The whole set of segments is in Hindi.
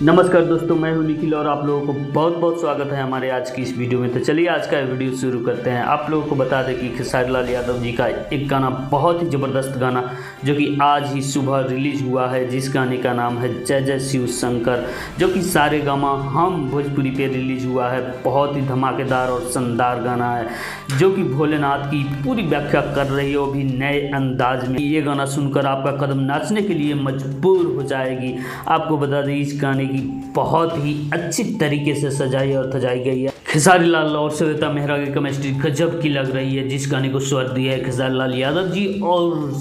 नमस्कार दोस्तों, मैं हूं निखिल और आप लोगों को बहुत बहुत स्वागत है हमारे आज की इस वीडियो में। तो चलिए आज का वीडियो शुरू करते हैं। आप लोगों को बता दें कि खेसारी लाल यादव जी का एक गाना, बहुत ही ज़बरदस्त गाना जो कि आज ही सुबह रिलीज़ हुआ है, जिस गाने का नाम है जय जय शिव शंकर, जो कि सारेगामा हम भोजपुरी पे रिलीज़ हुआ है। बहुत ही धमाकेदार और शानदार गाना है जो कि भोलेनाथ की पूरी व्याख्या कर रही है, वो भी नए अंदाज में। ये गाना सुनकर आपका कदम नाचने के लिए मजबूर हो जाएगी। आपको बता दें इस गाने की बहुत ही अच्छी तरीके से सजाई और सजाई गई है। खेसारी लाल और श्वेता मेहरा की केमिस्ट्री गजब की लग रही है। जिस गाने को स्वर दिया है खेसारी लाल यादव जी और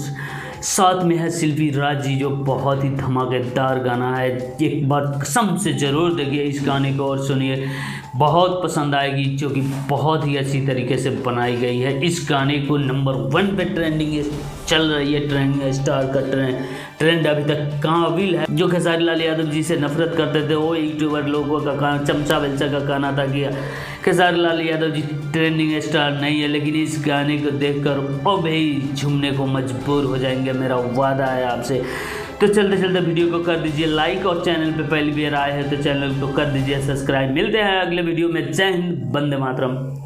साथ में है शिल्पी राज जी, जो बहुत ही धमाकेदार गाना है। एक बार कसम से ज़रूर देखिए इस गाने को और सुनिए, बहुत पसंद आएगी, जो कि बहुत ही अच्छी तरीके से बनाई गई है। इस गाने को नंबर 1 पे ट्रेंडिंग चल रही है, ट्रेंडिंग स्टार का ट्रेंड अभी तक काबिल है। जो खेसारी लाल यादव जी से नफरत करते थे वो यूट्यूबर लोगों का कहना, चमचा बेलचा का कहना था कि खेसारी लाल यादव जी ट्रेंडिंग स्टार नहीं है, लेकिन इस गाने को देखकर वो भी झूमने को मजबूर हो जाएंगे, मेरा वादा है आपसे। तो चलते चलते वीडियो को कर दीजिए लाइक और चैनल पे पहली बार आए हैं तो चैनल को कर दीजिए सब्सक्राइब। मिलते हैं अगले वीडियो में। जय हिंद, वंदे मातरम।